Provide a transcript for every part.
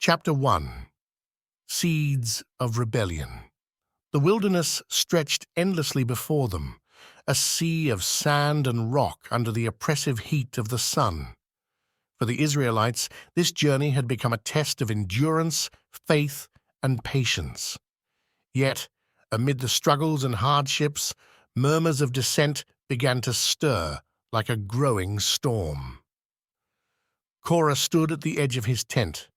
Chapter 1. Seeds of Rebellion. The wilderness stretched endlessly before them, a sea of sand and rock under the oppressive heat of the sun. For the Israelites, this journey had become a test of endurance, faith, and patience. Yet, amid the struggles and hardships, murmurs of dissent began to stir like a growing storm. Korah stood at the edge of his tent,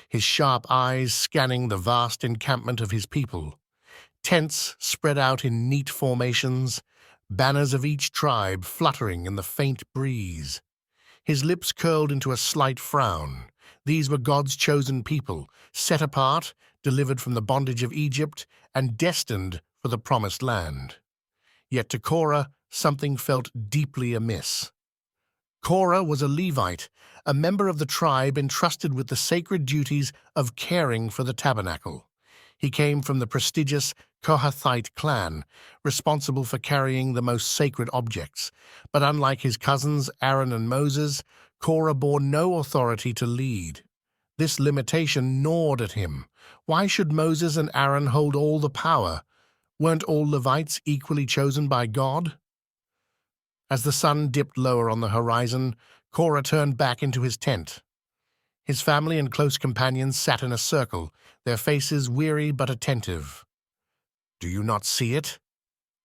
his sharp eyes scanning the vast encampment of his people. Tents spread out in neat formations, banners of each tribe fluttering in the faint breeze. His lips curled into a slight frown. These were God's chosen people, set apart, delivered from the bondage of Egypt, and destined for the promised land. Yet to Korah, something felt deeply amiss. Korah was a Levite, a member of the tribe entrusted with the sacred duties of caring for the tabernacle. He came from the prestigious Kohathite clan, responsible for carrying the most sacred objects. But unlike his cousins Aaron and Moses, Korah bore no authority to lead. This limitation gnawed at him. Why should Moses and Aaron hold all the power? Weren't all Levites equally chosen by God? As the sun dipped lower on the horizon, Korah turned back into his tent. His family and close companions sat in a circle, their faces weary but attentive. "Do you not see it?"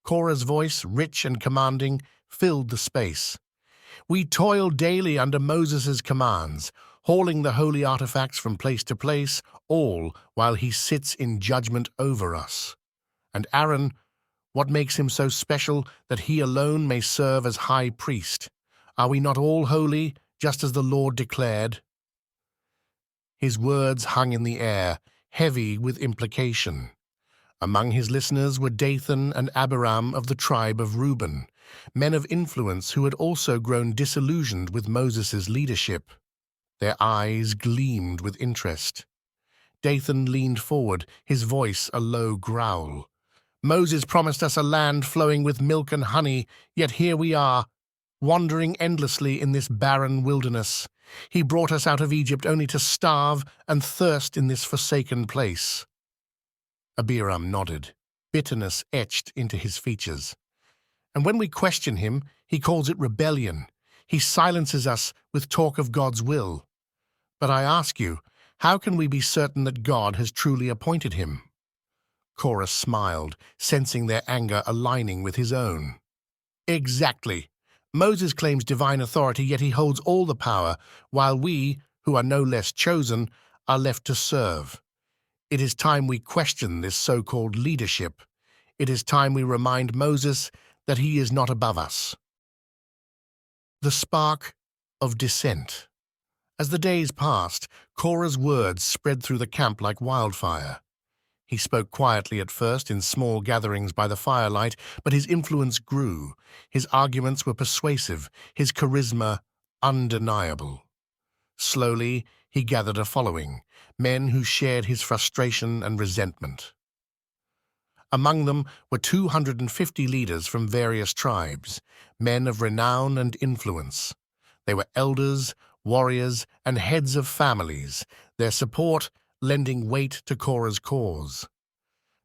Korah's voice, rich and commanding, filled the space. "We toil daily under Moses' commands, hauling the holy artifacts from place to place, all while he sits in judgment over us. And Aaron, what makes him so special that he alone may serve as high priest? Are we not all holy, just as the Lord declared?" His words hung in the air, heavy with implication. Among his listeners were Dathan and Abiram of the tribe of Reuben, men of influence who had also grown disillusioned with Moses' leadership. Their eyes gleamed with interest. Dathan leaned forward, his voice a low growl. "Moses promised us a land flowing with milk and honey, yet here we are, wandering endlessly in this barren wilderness. He brought us out of Egypt only to starve and thirst in this forsaken place." Abiram nodded, bitterness etched into his features. "And when we question him, he calls it rebellion. He silences us with talk of God's will. But I ask you, how can we be certain that God has truly appointed him?" Korah smiled, sensing their anger aligning with his own. "Exactly. Moses claims divine authority, yet he holds all the power, while we, who are no less chosen, are left to serve. It is time we question this so-called leadership. It is time we remind Moses that he is not above us." The spark of dissent. As the days passed, Korah's words spread through the camp like wildfire. He spoke quietly at first in small gatherings by the firelight, but his influence grew. His arguments were persuasive, his charisma undeniable. Slowly, he gathered a following, men who shared his frustration and resentment. Among them were 250 leaders from various tribes, men of renown and influence. They were elders, warriors, and heads of families, their support lending weight to Korah's cause.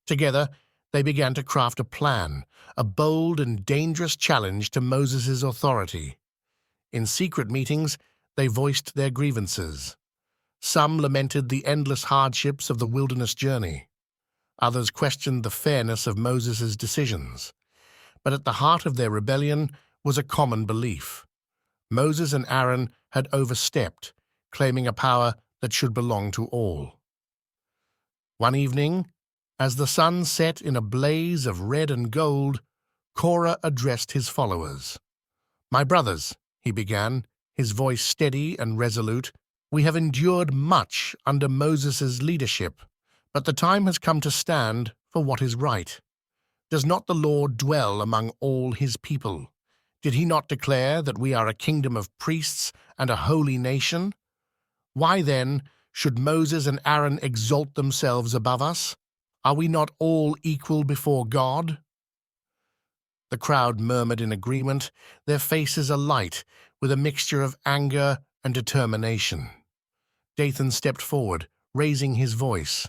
Together, they began to craft a plan, a bold and dangerous challenge to Moses' authority. In secret meetings, they voiced their grievances. Some lamented the endless hardships of the wilderness journey. Others questioned the fairness of Moses' decisions. But at the heart of their rebellion was a common belief. Moses and Aaron had overstepped, claiming a power that should belong to all. One evening, as the sun set in a blaze of red and gold, Korah addressed his followers. "My brothers," he began, his voice steady and resolute, "we have endured much under Moses' leadership, but the time has come to stand for what is right. Does not the Lord dwell among all his people? Did he not declare that we are a kingdom of priests and a holy nation? Why then should Moses and Aaron exalt themselves above us? Are we not all equal before God?" The crowd murmured in agreement, their faces alight with a mixture of anger and determination. Dathan stepped forward, raising his voice.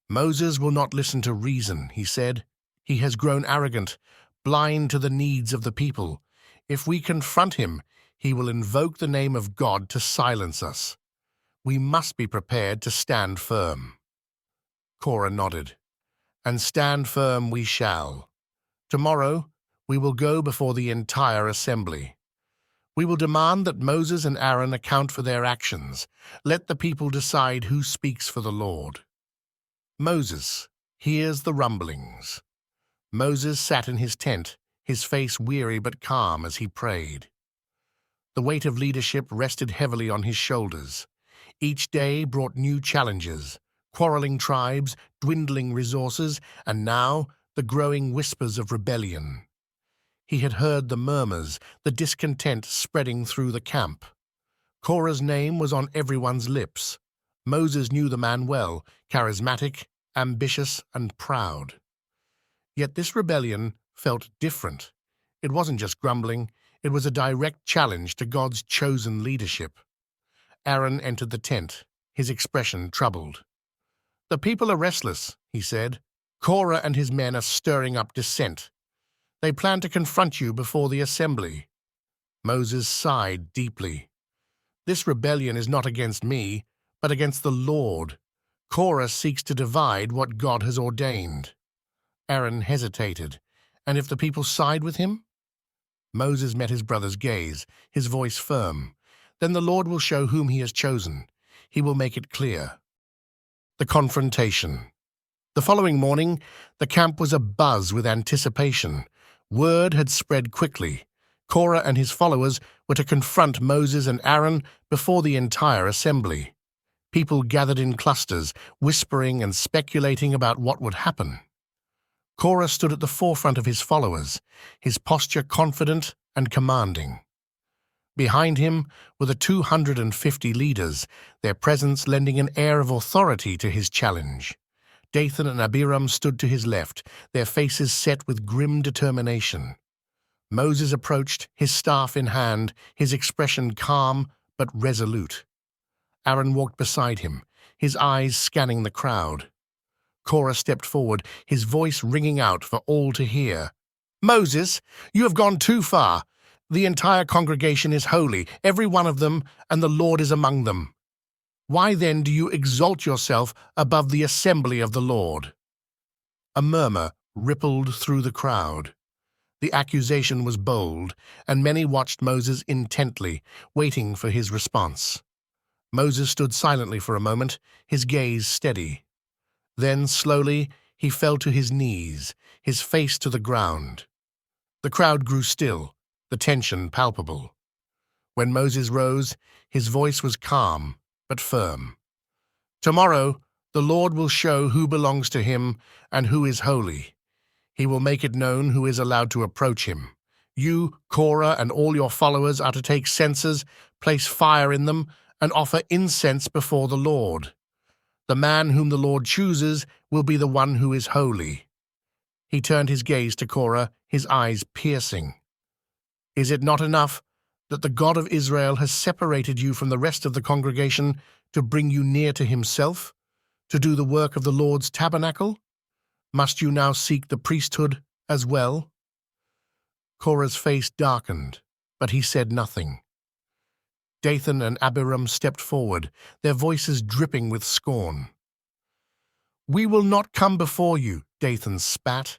"Moses will not listen to reason," he said. "He has grown arrogant, blind to the needs of the people. If we confront him, he will invoke the name of God to silence us. We must be prepared to stand firm." Korah nodded. "And stand firm we shall. Tomorrow we will go before the entire assembly. We will demand that Moses and Aaron account for their actions. Let the people decide who speaks for the Lord." Moses hears the rumblings. Moses sat in his tent, his face weary but calm as he prayed. The weight of leadership rested heavily on his shoulders. Each day brought new challenges, quarreling tribes, dwindling resources, and now the growing whispers of rebellion. He had heard the murmurs, the discontent spreading through the camp. Korah's name was on everyone's lips. Moses knew the man well, charismatic, ambitious, and proud. Yet this rebellion felt different. It wasn't just grumbling, it was a direct challenge to God's chosen leadership. Aaron entered the tent, his expression troubled. "The people are restless," he said. "Korah and his men are stirring up dissent. They plan to confront you before the assembly." Moses sighed deeply. "This rebellion is not against me, but against the Lord. Korah seeks to divide what God has ordained." Aaron hesitated. "And if the people side with him?" Moses met his brother's gaze, his voice firm. "Then the Lord will show whom he has chosen. He will make it clear." The confrontation. The following morning, the camp was abuzz with anticipation. Word had spread quickly. Korah and his followers were to confront Moses and Aaron before the entire assembly. People gathered in clusters, whispering and speculating about what would happen. Korah stood at the forefront of his followers, his posture confident and commanding. Behind him were the 250 leaders, their presence lending an air of authority to his challenge. Dathan and Abiram stood to his left, their faces set with grim determination. Moses approached, his staff in hand, his expression calm but resolute. Aaron walked beside him, his eyes scanning the crowd. Korah stepped forward, his voice ringing out for all to hear. "Moses, you have gone too far. The entire congregation is holy, every one of them, and the Lord is among them. Why then do you exalt yourself above the assembly of the Lord?" A murmur rippled through the crowd. The accusation was bold, and many watched Moses intently, waiting for his response. Moses stood silently for a moment, his gaze steady. Then, slowly, he fell to his knees, his face to the ground. The crowd grew still, the tension palpable. When Moses rose, his voice was calm but firm. "Tomorrow, the Lord will show who belongs to him and who is holy. He will make it known who is allowed to approach him. You, Korah, and all your followers are to take censers, place fire in them, and offer incense before the Lord. The man whom the Lord chooses will be the one who is holy." He turned his gaze to Korah, his eyes piercing. "Is it not enough that the God of Israel has separated you from the rest of the congregation to bring you near to himself, to do the work of the Lord's tabernacle? Must you now seek the priesthood as well?" Korah's face darkened, but he said nothing. Dathan and Abiram stepped forward, their voices dripping with scorn. "We will not come before you," Dathan spat.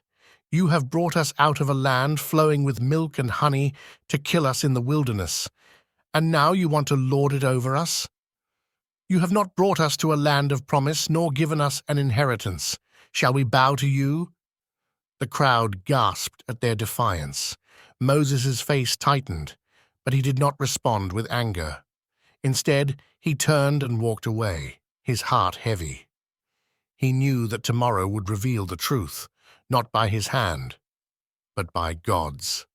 "You have brought us out of a land flowing with milk and honey to kill us in the wilderness, and now you want to lord it over us? You have not brought us to a land of promise, nor given us an inheritance. Shall we bow to you?" The crowd gasped at their defiance. Moses' face tightened, but he did not respond with anger. Instead, he turned and walked away, his heart heavy. He knew that tomorrow would reveal the truth, not by his hand, but by God's.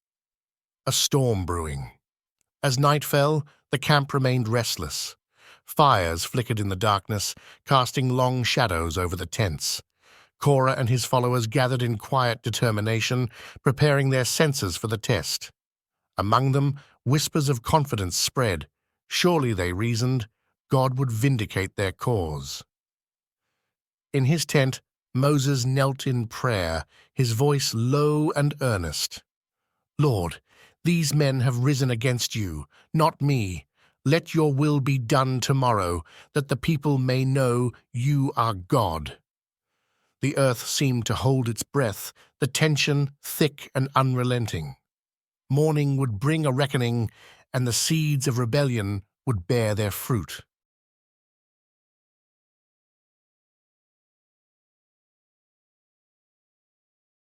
A storm brewing. As night fell, the camp remained restless. Fires flickered in the darkness, casting long shadows over the tents. Korah and his followers gathered in quiet determination, preparing their senses for the test. Among them, whispers of confidence spread. Surely, they reasoned, God would vindicate their cause. In his tent, Moses knelt in prayer, his voice low and earnest. Lord, these men have risen against you, not me. Let your will be done tomorrow, that the people may know you are God. The earth seemed to hold its breath, the tension thick and unrelenting. Morning would bring a reckoning, and the seeds of rebellion would bear their fruit.